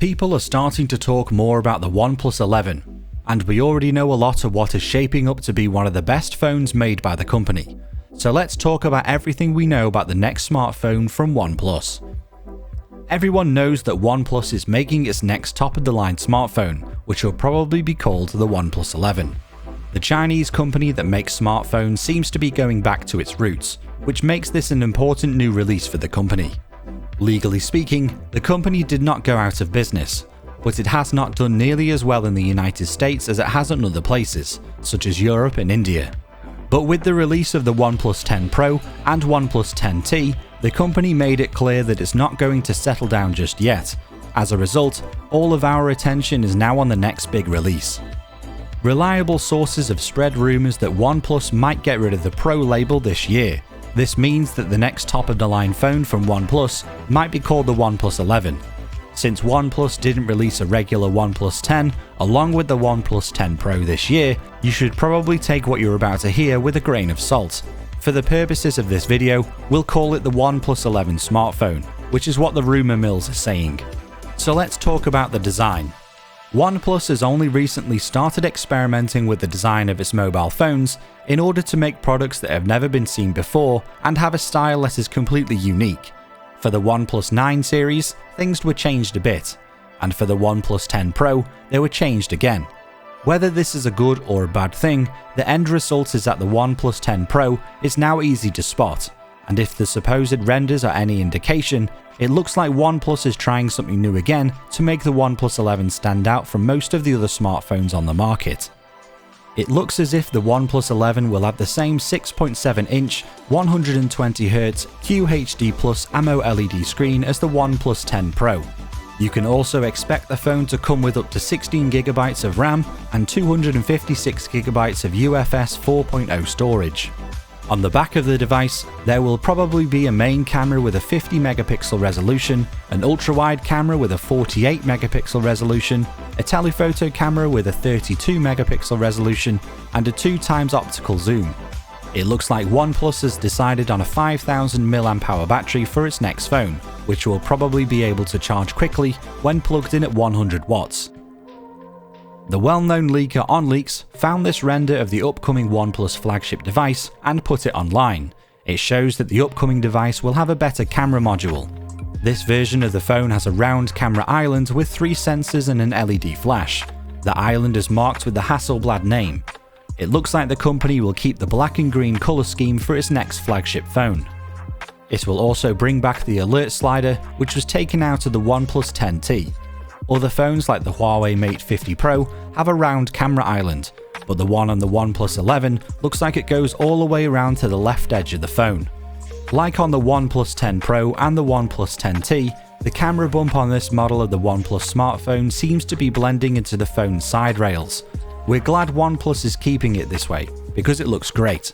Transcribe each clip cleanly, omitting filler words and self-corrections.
People are starting to talk more about the OnePlus 11, and we already know a lot of what is shaping up to be one of the best phones made by the company. So let's talk about everything we know about the next smartphone from OnePlus. Everyone knows that OnePlus is making its next top-of-the-line smartphone, which will probably be called the OnePlus 11. The Chinese company that makes smartphones seems to be going back to its roots, which makes this an important new release for the company. Legally speaking, the company did not go out of business, but it has not done nearly as well in the United States as it has in other places, such as Europe and India. But with the release of the OnePlus 10 Pro and OnePlus 10T, the company made it clear that it's not going to settle down just yet. As a result, all of our attention is now on the next big release. Reliable sources have spread rumors that OnePlus might get rid of the Pro label this year. This means that the next top-of-the-line phone from OnePlus might be called the OnePlus 11. Since OnePlus didn't release a regular OnePlus 10 along with the OnePlus 10 Pro this year, you should probably take what you're about to hear with a grain of salt. For the purposes of this video, we'll call it the OnePlus 11 smartphone, which is what the rumor mills are saying. So let's talk about the design. OnePlus has only recently started experimenting with the design of its mobile phones in order to make products that have never been seen before and have a style that is completely unique. For the OnePlus 9 series, things were changed a bit, and for the OnePlus 10 Pro, they were changed again. Whether this is a good or a bad thing, the end result is that the OnePlus 10 Pro is now easy to spot, and if the supposed renders are any indication, it looks like OnePlus is trying something new again to make the OnePlus 11 stand out from most of the other smartphones on the market. It looks as if the OnePlus 11 will have the same 6.7-inch, 120Hz QHD Plus AMO LED screen as the OnePlus 10 Pro. You can also expect the phone to come with up to 16GB of RAM and 256GB of UFS 4.0 storage. On the back of the device, there will probably be a main camera with a 50MP resolution, an ultra-wide camera with a 48MP resolution, a telephoto camera with a 32MP resolution, and a 2x optical zoom. It looks like OnePlus has decided on a 5000 mAh battery for its next phone, which will probably be able to charge quickly when plugged in at 100 watts. The well-known leaker OnLeaks found this render of the upcoming OnePlus flagship device and put it online. It shows that the upcoming device will have a better camera module. This version of the phone has a round camera island with 3 sensors and an LED flash. The island is marked with the Hasselblad name. It looks like the company will keep the black and green colour scheme for its next flagship phone. It will also bring back the alert slider, which was taken out of the OnePlus 10T. Other phones like the Huawei Mate 50 Pro have a round camera island, but the one on the OnePlus 11 looks like it goes all the way around to the left edge of the phone. Like on the OnePlus 10 Pro and the OnePlus 10T, the camera bump on this model of the OnePlus smartphone seems to be blending into the phone's side rails. We're glad OnePlus is keeping it this way, because it looks great.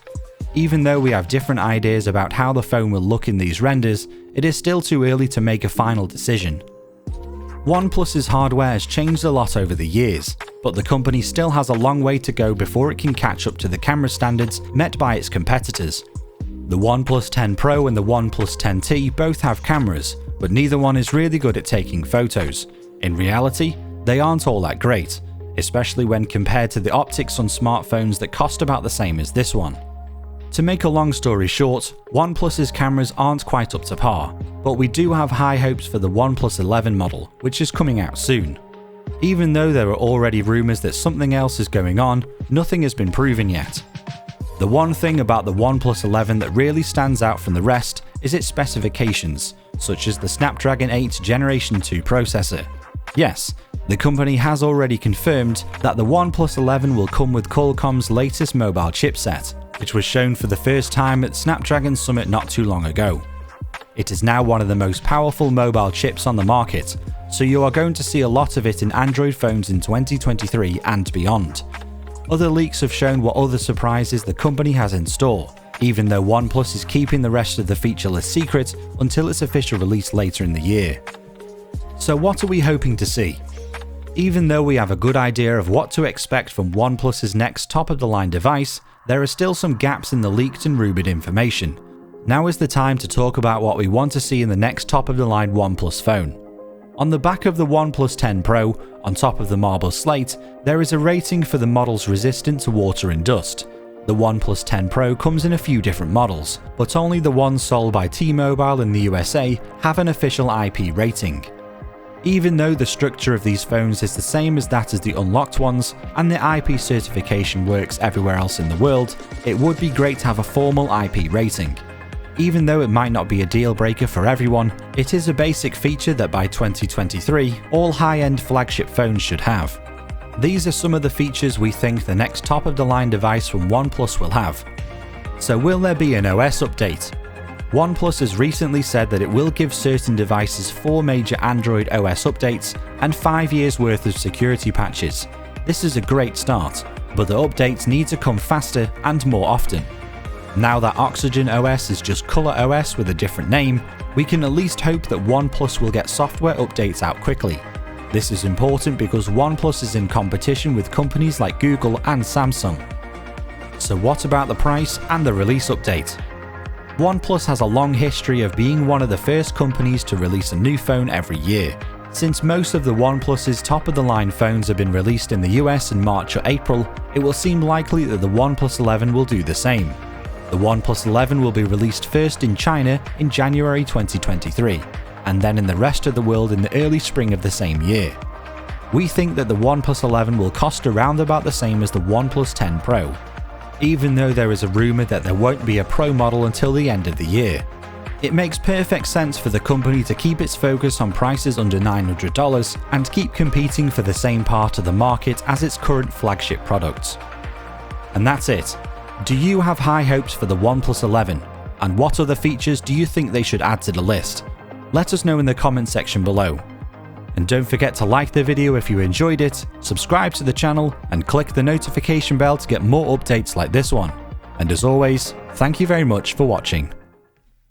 Even though we have different ideas about how the phone will look in these renders, it is still too early to make a final decision. OnePlus's hardware has changed a lot over the years, but the company still has a long way to go before it can catch up to the camera standards met by its competitors. The OnePlus 10 Pro and the OnePlus 10T both have cameras, but neither one is really good at taking photos. In reality, they aren't all that great, especially when compared to the optics on smartphones that cost about the same as this one. To make a long story short, OnePlus's cameras aren't quite up to par, but we do have high hopes for the OnePlus 11 model, which is coming out soon. Even though there are already rumors that something else is going on, nothing has been proven yet. The one thing about the OnePlus 11 that really stands out from the rest is its specifications, such as the Snapdragon 8 Generation 2 processor. Yes, the company has already confirmed that the OnePlus 11 will come with Qualcomm's latest mobile chipset, which was shown for the first time at Snapdragon Summit not too long ago. It is now one of the most powerful mobile chips on the market, so you are going to see a lot of it in Android phones in 2023 and beyond. Other leaks have shown what other surprises the company has in store, even though OnePlus is keeping the rest of the feature list secret until its official release later in the year. So what are we hoping to see? Even though we have a good idea of what to expect from OnePlus's next top-of-the-line device, there are still some gaps in the leaked and rumored information. Now is the time to talk about what we want to see in the next top-of-the-line OnePlus phone. On the back of the OnePlus 10 Pro, on top of the marble slate, there is a rating for the models resistant to water and dust. The OnePlus 10 Pro comes in a few different models, but only the ones sold by T-Mobile in the USA have an official IP rating. Even though the structure of these phones is the same as that as the unlocked ones, and the IP certification works everywhere else in the world, it would be great to have a formal IP rating. Even though it might not be a deal breaker for everyone, it is a basic feature that by 2023, all high-end flagship phones should have. These are some of the features we think the next top-of-the-line device from OnePlus will have. So will there be an OS update? OnePlus has recently said that it will give certain devices 4 major Android OS updates and 5 years worth of security patches. This is a great start, but the updates need to come faster and more often. Now that Oxygen OS is just Color OS with a different name, we can at least hope that OnePlus will get software updates out quickly. This is important because OnePlus is in competition with companies like Google and Samsung. So what about the price and the release update? OnePlus has a long history of being one of the first companies to release a new phone every year. Since most of the OnePlus's top-of-the-line phones have been released in the US in March or April, it will seem likely that the OnePlus 11 will do the same. The OnePlus 11 will be released first in China in January 2023, and then in the rest of the world in the early spring of the same year. We think that the OnePlus 11 will cost around about the same as the OnePlus 10 Pro, even though there is a rumour that there won't be a Pro model until the end of the year. It makes perfect sense for the company to keep its focus on prices under $900 and keep competing for the same part of the market as its current flagship products. And that's it. Do you have high hopes for the OnePlus 11? And what other features do you think they should add to the list? Let us know in the comment section below. And don't forget to like the video if you enjoyed it, subscribe to the channel, and click the notification bell to get more updates like this one. And as always, thank you very much for watching.